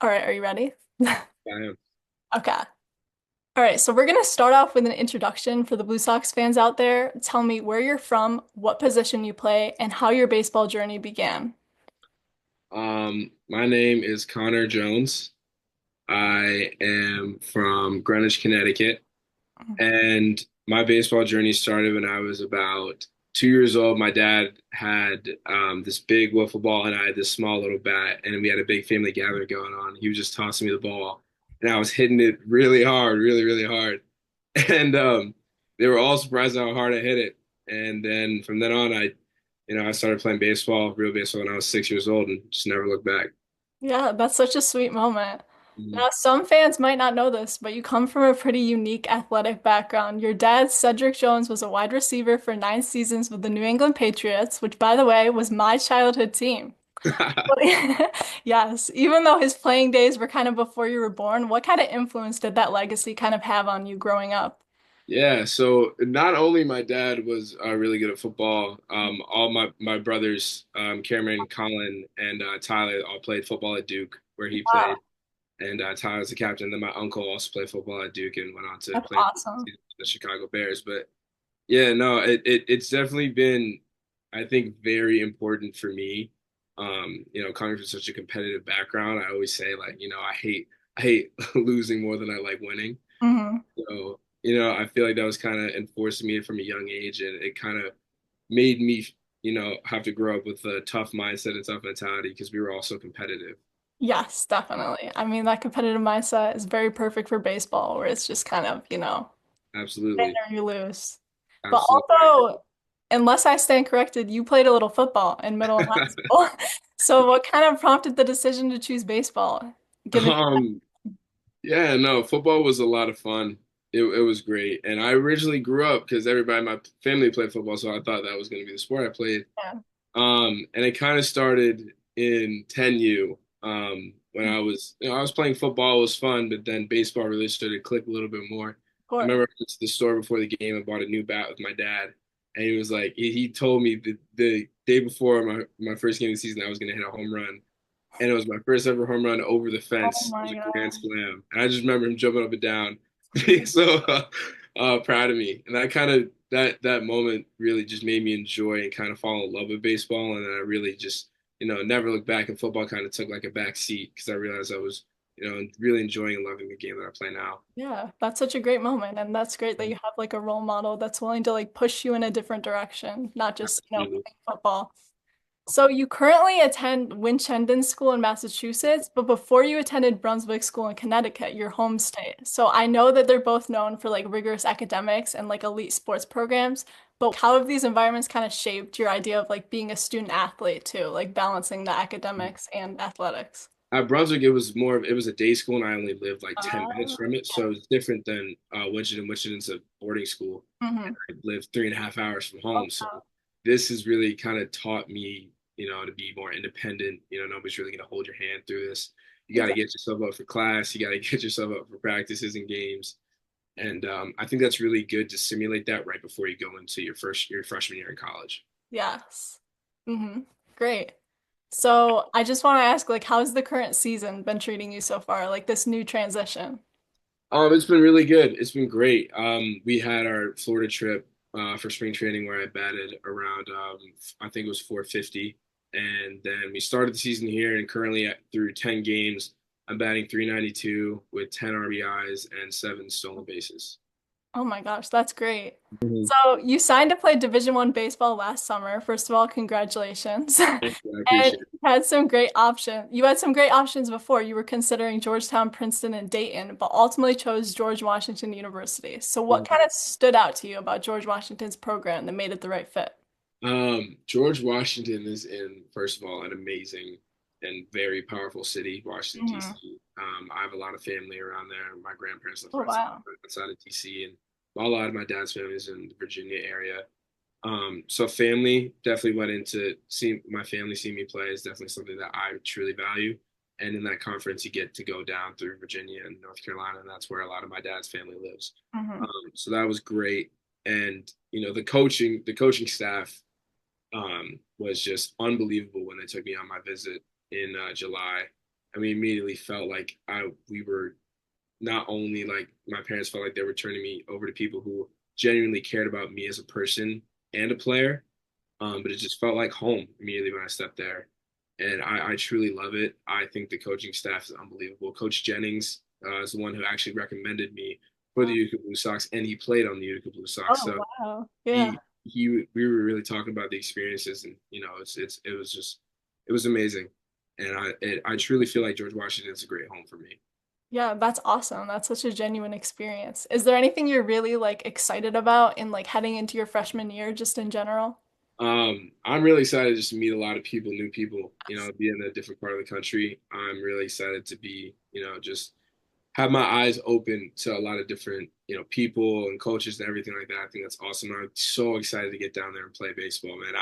All right, are you ready? I am. Okay. All right, so we're going to start off with an introduction for the Blue Sox fans out there. Tell me where you're from, what position you play, and how your baseball journey began. My name is Connor Jones. I am from Greenwich, Connecticut, and my baseball journey started when I was about 2 years old. My dad had this big wiffle ball, and I had this small little bat, and we had a big family gathering going on. He was just tossing me the ball, and I was hitting it really hard, really, really hard, and they were all surprised how hard I hit it. And then from then on, I started playing baseball, real baseball, when I was 6 years old, and just never looked back. Yeah, that's such a sweet moment. Mhm. Now, some fans might not know this, but you come from a pretty unique athletic background. Your dad, Cedric Jones, was a wide receiver for 9 seasons with the New England Patriots, which, by the way, was my childhood team. Yes, even though his playing days were kind of before you were born, what kind of influence did that legacy kind of have on you growing up? Yeah, so not only my dad was really good at football, all my brothers, Cameron, Colin, and Tyler all played football at Duke, where he Wow, played, and Tyler's the captain. Then my uncle also played football at Duke and went on to that's play for awesome. the Chicago Bears. But yeah, no, it's definitely been, I think, very important for me. Coming from such a competitive background, I always say like, I hate losing more than I like winning. Hmm. So, I feel like that was kind of enforced in me from a young age, and it kind of made me, have to grow up with a tough mindset and tough mentality because we were all so competitive. Yes, definitely. I mean, that competitive mindset is very perfect for baseball, where it's just kind of, win Absolutely. or you lose. But Absolutely. also, unless I stand corrected, you played a little football in middle and high school. So what kind of prompted the decision to choose baseball, given Um, yeah, no, football was a lot of fun. It was great. And I originally grew up because everybody in my family played football, so I thought that was going to be the sport I played. yeah. And it kind of started in 10U. When Of I was playing football, it was fun, but then baseball really started to click a little bit more. I course. remember I went to the store before the game and bought a new bat with my dad. And he was like, he told me the day before my first game of the season, I was going to hit a home run. And it was my first ever home run over the Oh fence. It was my a grand God. slam. And I just remember him jumping up and down, being so proud of me. And that moment really just made me enjoy and kind of fall in love with baseball. And then I really just, never looked back, and football kind of took like a back seat because I realized I was, really enjoying and loving the game that I play now. Yeah, that's such a great moment. And that's great that you have like a role model that's willing to like push you in a different direction, not just, Absolutely. playing football. So you currently attend Winchendon School in Massachusetts, but before you attended Brunswick School in Connecticut, your home state. So I know that they're both known for like rigorous academics and like elite sports programs, but how have these environments kind of shaped your idea of like being a student athlete too, like balancing the academics and athletics? At Brunswick, it was a day school, and I only lived like 10 minutes Uh, from it. So it's different than Winchendon. Winchendon's a boarding school. mhm. I lived 3.5 hours from Oh, home. So wow. this has really kind of taught me, to be more independent. Nobody's really going to hold your hand through this. You got to get yourself up for class. You got to get yourself up for practices and games. And I think that's really good to simulate that right before you go into your freshman year in college. Yes. Hmm. Great. So I just want to ask, like, how's the current season been treating you so far? Like this new transition? It's been really good. It's been great. We had our Florida trip for spring training where I batted around, I think it was 450. And then we started the season here, and currently through 10 games, I'm batting 392 with 10 RBIs and 7 stolen bases. Oh my gosh, that's great. Mhm. So you signed to play Division 1 baseball last summer. First of all, congratulations. Thank you. I And appreciate it. you had some great options. You had some great options before. You were considering Georgetown, Princeton, and Dayton, but ultimately chose George Washington University. So what kind of stood out to you about George Washington's program that made it the right fit? George Washington is first of all, an amazing and very powerful city, Washington, Hmm. D.C. I have a lot of family around there. My grandparents live Oh, wow. right outside of D.C., and a lot of my dad's family is in the Virginia area. So family definitely went into seeing my family see me play is definitely something that I truly value. And in that conference, you get to go down through Virginia and North Carolina, and that's where a lot of my dad's family lives. Hmm. So that was great. And the coaching staff was just unbelievable when they took me on my visit in July. and we immediately felt like I we were not only like my parents felt like they were turning me over to people who genuinely cared about me as a person and a player, but it just felt like home immediately when I stepped there. And I truly love it. I think the coaching staff is unbelievable. Coach Jennings is the one who actually recommended me for the Utica Blue Sox, and he played on the Utica Blue Sox. Oh, So wow. Yeah. he we were really talking about the experiences, and it was just it was amazing. And I truly feel like George Washington is a great home for me. Yeah, that's awesome. That's such a genuine experience. Is there anything you're really like excited about in like heading into your freshman year just in general? I'm really excited just to meet a lot of people, new people, be in a different part of the country. I'm really excited to be, just have my eyes open to a lot of different, people and coaches and everything like that. I think that's awesome. I'm so excited to get down there and play baseball, man.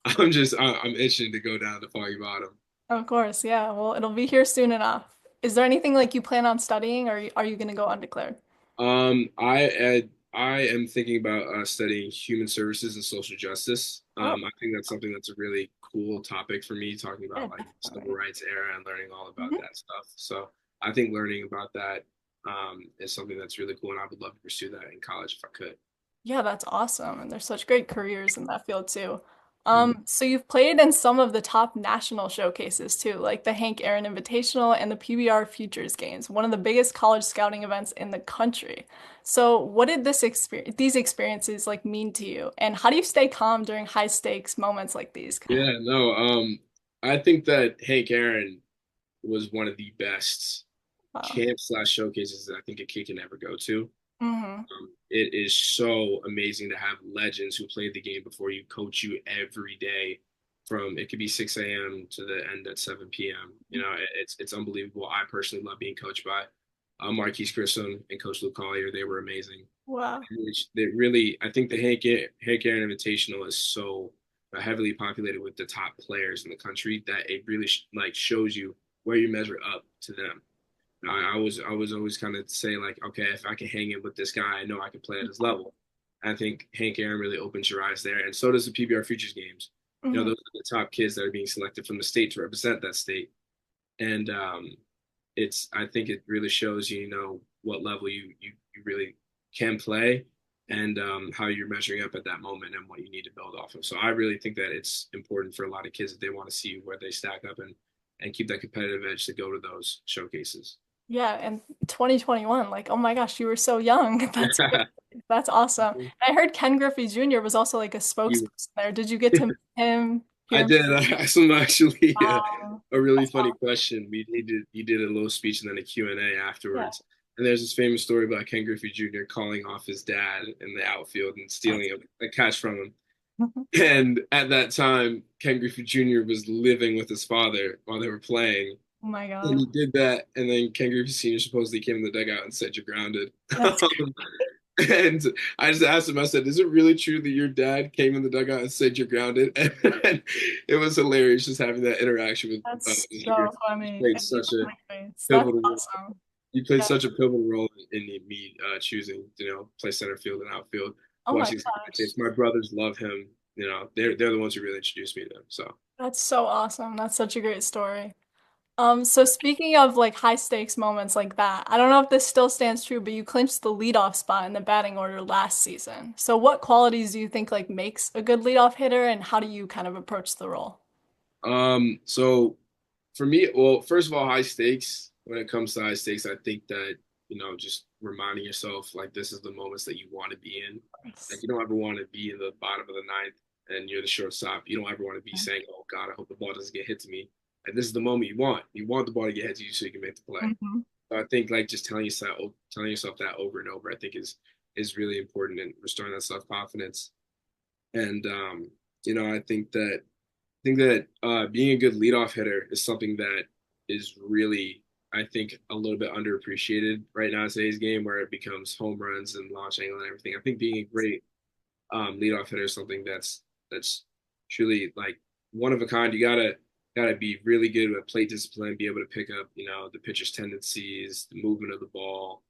I'm itching to go down to Foggy Bottom. Of course, yeah. Well, it'll be here soon enough. Is there anything like you plan on studying or are you going to go undeclared? I am thinking about studying human services and social justice. Oh, I think that's something that's a really cool topic for me, talking yeah, about like civil definitely. rights era and learning all about Mhm. that stuff. So I think learning about that is something that's really cool, and I would love to pursue that in college if I could. Yeah, that's awesome. And there's such great careers in that field too. Mhm. So you've played in some of the top national showcases too, like the Hank Aaron Invitational and the PBR Futures Games, one of the biggest college scouting events in the country. So what did these experiences like mean to you? And how do you stay calm during high stakes moments like these? Yeah, no, I think that Hank Aaron was one of the best Wow. camp slash showcases that I think a kid can ever go to. Hmm. It is so amazing to have legends who played the game before you coach you every day from it could be 6 a.m. to the end at 7 p.m. It's unbelievable. I personally love being coached by Marquise Grissom and Coach Luke Collier. They were amazing. Wow. I think the Hank Aaron Invitational is so heavily populated with the top players in the country that it really like shows you where you measure up to them. I was always kind of say like, okay, if I can hang in with this guy, I know I can play at his level. I think Hank Aaron really opens your eyes there, and so does the PBR Futures Games. Hmm. Those are the top kids that are being selected from the state to represent that state, and it's I think it really shows you, what level you really can play, and how you're measuring up at that moment and what you need to build off of. So I really think that it's important for a lot of kids that they want to see where they stack up and keep that competitive edge to go to those showcases. Yeah, and 2021, like, oh my gosh, you were so young. That's great. That's awesome. And I heard Ken Griffey Jr. was also like a You, spokesperson there. Did you get to meet him, hear I him? did. I asked him actually Wow. a really That's funny question. He did a little speech and then a Q&A yeah. afterwards. And there's this famous story about Ken Griffey Jr. calling off his dad in the outfield and That's stealing a catch from him. And at that time, Ken Griffey Jr. was living with his father while they were playing. oh my And gosh. he did that, and then Ken Griffey Sr. supposedly came in the dugout and said, "You're grounded." That's And I just asked him, I said, "Is it really true that your dad came in the dugout and said you're grounded?" And it was hilarious just having that interaction with that's Mr. so Griffey. He funny. played And he such a grace. That's pivotal role. awesome. He played Yeah. such a pivotal role in me choosing, play center field and outfield, Oh my watching some of the gosh. tapes. My brothers love him. They're the ones who really introduced me to him. So. That's so awesome. That's such a great story. So speaking of like high stakes moments like that, I don't know if this still stands true, but you clinched the leadoff spot in the batting order last season. So what qualities do you think like makes a good leadoff hitter and how do you kind of approach the role? So for me, well, first of all, high stakes. When it comes to high stakes, I think that, just reminding yourself like this is the moments that you want to be in. Like Nice. you don't ever want to be in the bottom of the ninth and you're the shortstop. You don't ever want to be saying, "Oh God, I hope the ball doesn't get hit to me." And this is the moment you want. You want the ball to get hit to you so you can make the play. Hmm. So I think like just telling yourself that over and over, I think is really important in restoring that self confidence. And I think that being a good leadoff hitter is something that is really, I think, a little bit underappreciated right now in today's game, where it becomes home runs and launch angle and everything. I think being a great leadoff hitter is something that's truly like one of a kind. You gotta be really good with plate discipline, be able to pick up, the pitcher's tendencies, the movement of the ball.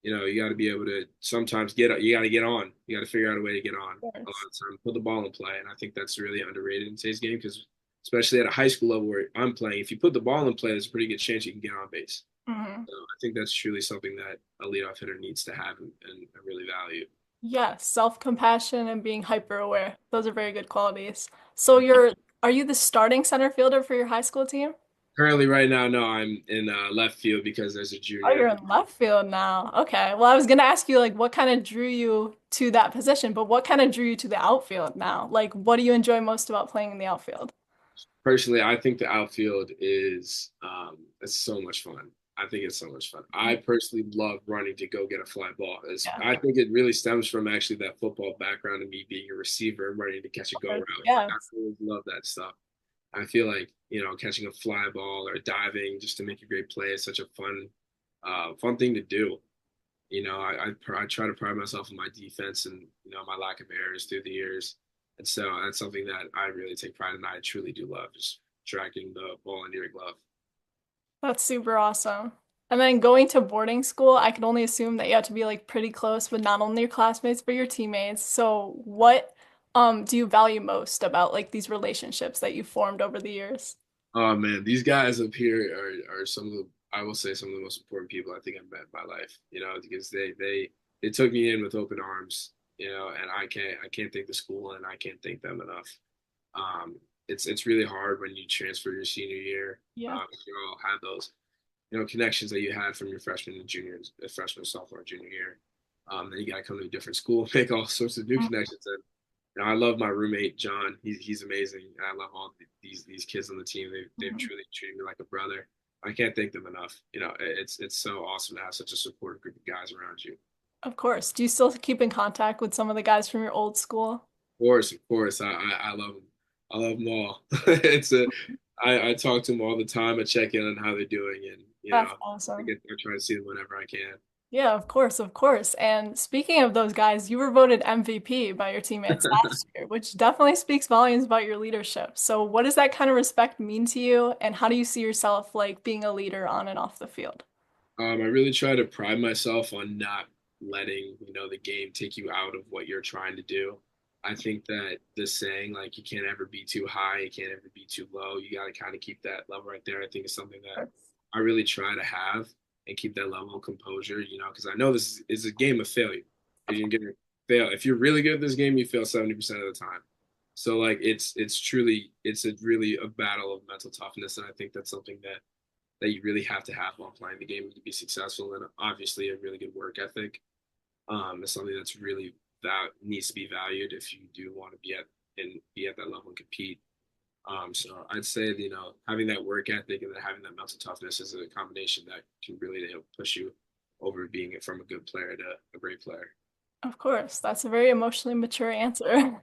You got to be able to sometimes you got to get on. You got to figure out a way to get on Of a lot course. of time, put the ball in play. And I think that's really underrated in today's game because especially at a high school level where I'm playing. If you put the ball in play, there's a pretty good chance you can get on base. Hmm. So I think that's truly something that a leadoff hitter needs to have and I really value. Yes, self-compassion and being hyper aware. Those are very good qualities. So are you the starting center fielder for your high school team? Currently, right now, no, I'm in left field because there's a Oh, junior. you're in left field now. Okay. Well, I was gonna ask you like what kind of drew you to that position, but what kind of drew you to the outfield now? Like what do you enjoy most about playing in the outfield? Personally, I think the outfield is it's so much fun. I think it's so much fun. I personally love running to go get a fly ball. Yeah. I think it really stems from actually that football background and me being a receiver and running to catch a go route. I Yes. really love that stuff. I feel like, catching a fly ball or diving just to make a great play is such a fun thing to do. I try to pride myself on my defense and, my lack of errors through the years. And so that's something that I really take pride in. I truly do love just tracking the ball into your glove. That's super awesome. And then going to boarding school, I can only assume that you have to be like pretty close with not only your classmates but your teammates. So what do you value most about like these relationships that you formed over the years? Oh man, these guys up here are some of the I will say some of the most important people I think I've met in my life. Because they took me in with open arms. And I can't thank the school and I can't thank them enough. Um, it's really hard when you transfer your senior year. Yeah. You all have those connections that you had from your freshman, sophomore, junior year. Then you got to come to a different school, make all sorts of new connections. And I love my roommate John. He's amazing. And I love all these kids on the team. They've Mhm. truly treated me like a brother. I can't thank them enough. It's so awesome to have such a supportive group of guys around you. Of course. Do you still keep in contact with some of the guys from your old school? Of course, I love them. I love them all. it's a I talk to them all the time. I check in on how they're doing, and That's awesome. I try to see them whenever I can. Yeah, of course, of course. And speaking of those guys, you were voted MVP by your teammates last year, which definitely speaks volumes about your leadership. So what does that kind of respect mean to you, and how do you see yourself like being a leader on and off the field? I really try to pride myself on not letting, the game take you out of what you're trying to do. I think that the saying, like, you can't ever be too high, you can't ever be too low. You got to kind of keep that level right there. I think is something that I really try to have and keep that level of composure, because I know this is a game of failure. You're going to fail. If you're really good at this game, you fail 70% of the time. So like it's a really a battle of mental toughness. And I think that's something that you really have to have while playing the game to be successful. And obviously, a really good work ethic is something that's really that needs to be valued if you do want to be at that level and compete. So I'd say having that work ethic and then having that mental toughness is a combination that can really push you over being from a good player to a great player. Of course, that's a very emotionally mature answer.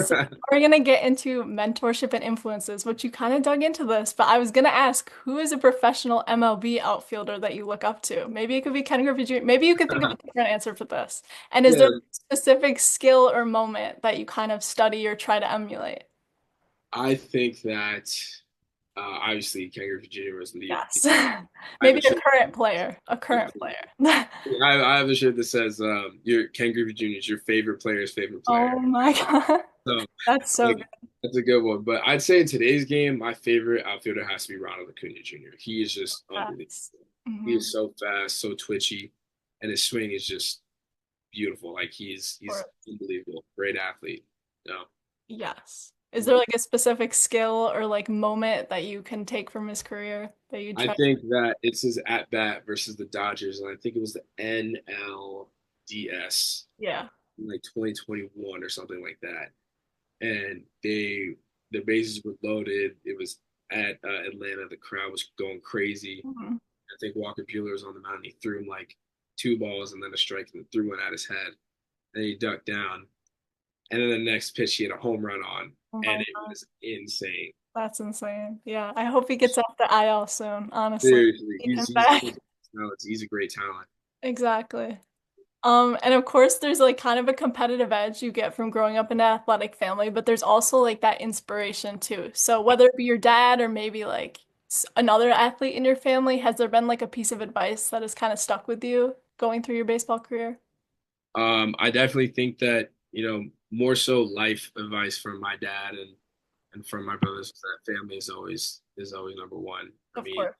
So we're gonna get into mentorship and influences, which you kind of dug into this, but I was gonna ask, who is a professional MLB outfielder that you look up to? Maybe it could be Ken Griffey Jr. Maybe you could think of a different answer for this. And is there Yeah, a specific skill or moment that you kind of study or try to emulate? I think that obviously Ken Griffey Jr. was Yes. I have a Maybe a shirt. current player, a current player. I have a shirt that says your Ken Griffey Jr. is your favorite player's favorite player. Oh my God. So That's so like good. that's a good one. But I'd say in today's game, my favorite outfielder has to be Ronald Acuna Jr. He is just unbelievable. Yes. He Hmm. is so fast, so twitchy, and his swing is just beautiful. Like Or he's unbelievable. Great athlete. No. yes. Is there like a specific skill or like moment that you can take from his career that you I try? think that it's his at bat versus the Dodgers, and I think it was the NLDS Yeah. in like 2021 or something like that. And the bases were loaded. It was at Atlanta. The crowd was going crazy. Mhm. I think Walker Buehler was on the mound. He threw him like two balls and then a strike and threw one at his head. And he ducked down. And then the next pitch, he had a home run on, Oh and my it God. was insane. That's insane. Yeah. I hope he gets off the IL soon, honestly. Seriously, Need him he's back. such a talent. He's a great talent. Exactly. And of course there's like kind of a competitive edge you get from growing up in an athletic family, but there's also like that inspiration too. So whether it be your dad or maybe like another athlete in your family, has there been like a piece of advice that has kind of stuck with you going through your baseball career? I definitely think that more so life advice from my dad and and from my brothers is that family is always number one for Of me. course.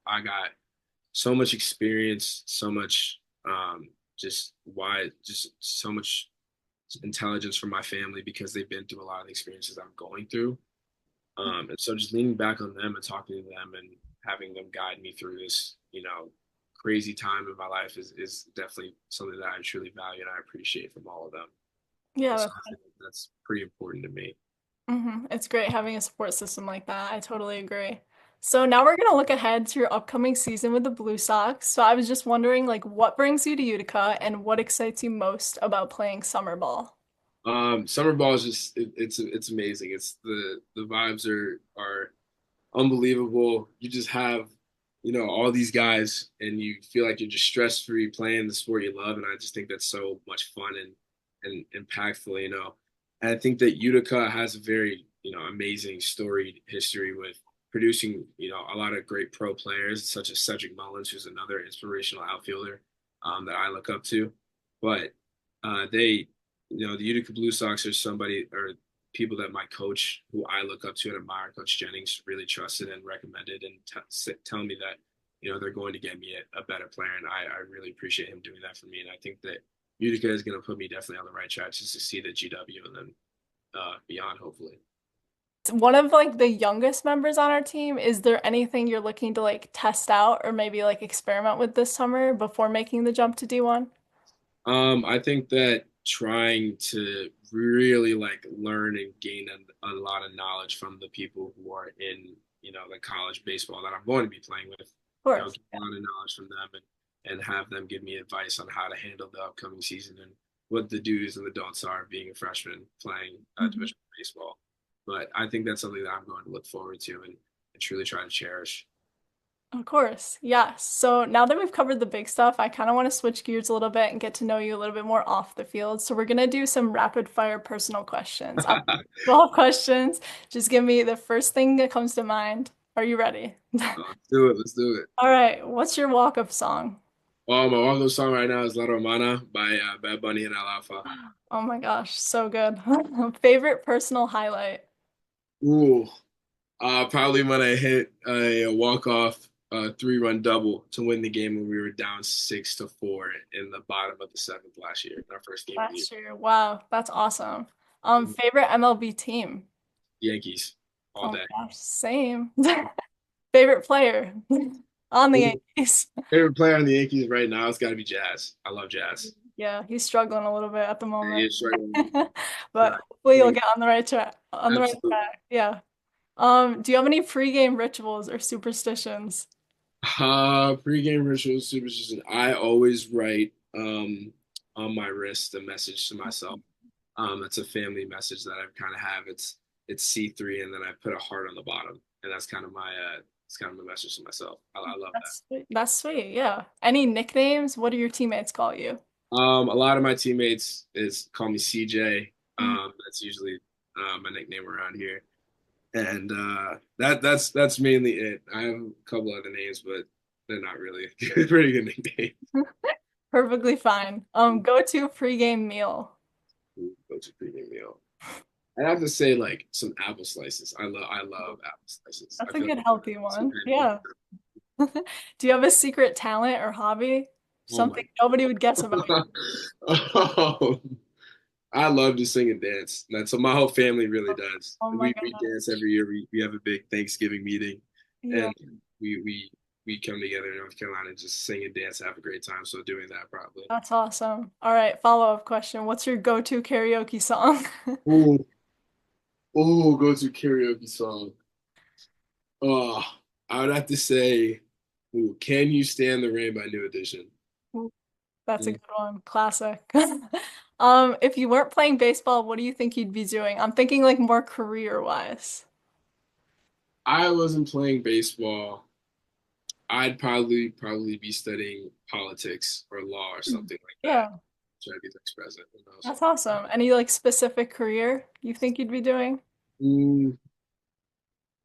I got so much experience, so much just why just so much intelligence from my family because they've been through a lot of the experiences I'm going through. And so just leaning back on them and talking to them and having them guide me through this, crazy time in my life is definitely something that I truly value and I appreciate from all of them. And Yeah, so I think that's pretty important to me. it's great having a support system like that. I totally agree. So now we're gonna look ahead to your upcoming season with the Blue Sox. So I was just wondering, like, what brings you to Utica and what excites you most about playing summer ball? Summer ball is just it's amazing. It's the vibes are unbelievable. You just have, all these guys and you feel like you're just stress free playing the sport you love. And I just think that's so much fun and impactful. And I think that Utica has a very, amazing storied history with producing, a lot of great pro players, such as Cedric Mullins, who's another inspirational outfielder that I look up to. But they, the Utica Blue Sox are somebody or people that my coach, who I look up to and admire, Coach Jennings, really trusted and recommended and telling me that, they're going to get me a better player. And I really appreciate him doing that for me. And I think that Utica is going to put me definitely on the right track to succeed at GW and then beyond, hopefully. One of like the youngest members on our team, is there anything you're looking to like test out or maybe like experiment with this summer before making the jump to D1? I think that trying to really like learn and gain a lot of knowledge from the people who are in, the college baseball that I'm going to be playing with, Of course. get a lot of knowledge from them and have them give me advice on how to handle the upcoming season and what the do's and the don'ts are being a freshman playing Mhm. division baseball. But I think that's something that I'm going to look forward to and truly try to cherish. Of course, yes. So now that we've covered the big stuff, I kind of want to switch gears a little bit and get to know you a little bit more off the field. So we're gonna do some rapid fire personal questions. I'll 12 questions. Just give me the first thing that comes to mind. Are you ready? Let's do it. Let's do it. All right. What's your walk-up song? My walk-up song right now is La Romana by Bad Bunny and Al Alfa. Oh my gosh, so good. Favorite personal highlight? Ooh, probably when I hit a walk-off three-run double to win the game when we were down 6-4 in the bottom of the seventh last year, our first game of the year. Last year. Wow, that's awesome. Favorite MLB team? Yankees all Oh day. my gosh, same. Favorite player on the Yankees? Favorite player on the Yankees right now, it's got to be Jazz. I love Jazz. Yeah, he's struggling a little bit at the Yeah, he moment. is right. But Right. hopefully you'll get on the right track. On the right Absolutely. track. Yeah. Do you have any pregame rituals or superstitions? Pre-game rituals, superstition. I always write on my wrist a message to myself. It's a family message that I kind of have. It's C3, and then I put a heart on the bottom, and that's kind of my it's kind of my message to myself. I love that. That's sweet. That's sweet. Yeah. Any nicknames? What do your teammates call you? A lot of my teammates is call me CJ. Mhm. That's usually my nickname around here, and that's mainly it. I have a couple other names, but they're not really pretty good nicknames. Perfectly fine. Go-to pregame meal. Go to pregame meal. I have to say, like some apple slices. I love apple slices. I That's a feel good like healthy it's one. Yeah. Do you have a secret talent or hobby? oh my Something nobody would guess about you. oh, I love to sing and dance. That's what my whole family really does. Oh my We God. dance every year. We have a big Thanksgiving meeting, Yeah, and we come together in North Carolina and just sing and dance, have a great time. So doing that probably. that's awesome. All right, follow-up question. What's your go-to karaoke song? Oh, go to karaoke song. Oh, I would have to say, ooh, "Can You Stand the Rain" by New Edition. Ooh, that's a Mm. good one. Classic. If you weren't playing baseball, what do you think you'd be doing? I'm thinking like more career-wise. I wasn't playing baseball. I'd probably be studying politics or law or Mm. something like that. Yeah, Try to be next president. Who knows? that's awesome. Any like specific career you think you'd be doing? Mm,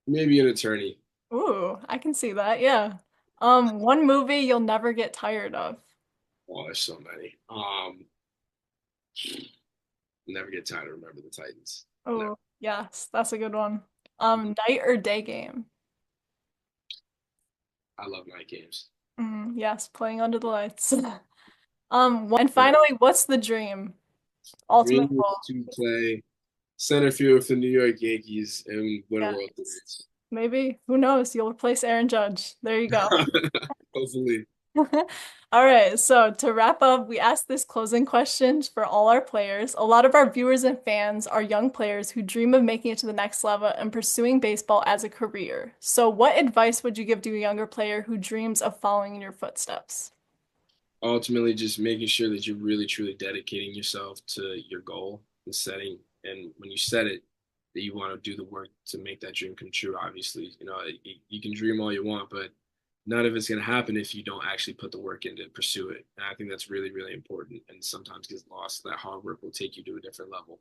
maybe an attorney. Ooh, I can see that. Yeah. One movie you'll never get tired of. Oh, there's so many. Never get tired of Remember the Titans. Oh, Never. Yes, that's a good one. Night or day game? I love night games. Yes, playing under the lights. And finally, what's the dream? Dream Ultimate is goal. to play center field for the New York Yankees and win a Yeah, World Series. maybe. Who knows? You'll replace Aaron Judge. There you go. Hopefully. All right, so to wrap up, we asked this closing question for all our players. A lot of our viewers and fans are young players who dream of making it to the next level and pursuing baseball as a career. So, what advice would you give to a younger player who dreams of following in your footsteps? Ultimately, just making sure that you're really truly dedicating yourself to your goal and setting, and when you set it, that you want to do the work to make that dream come true. Obviously, you can dream all you want, but none of it's going to happen if you don't actually put the work in to pursue it. And I think that's really, really important, and sometimes gets lost. That hard work will take you to a different level.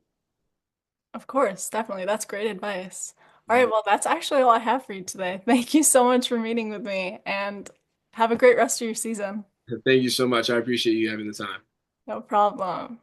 Of course, definitely. That's great advice. All right, well, that's actually all I have for you today. Thank you so much for meeting with me and have a great rest of your season. Thank you so much. I appreciate you having the time. No problem.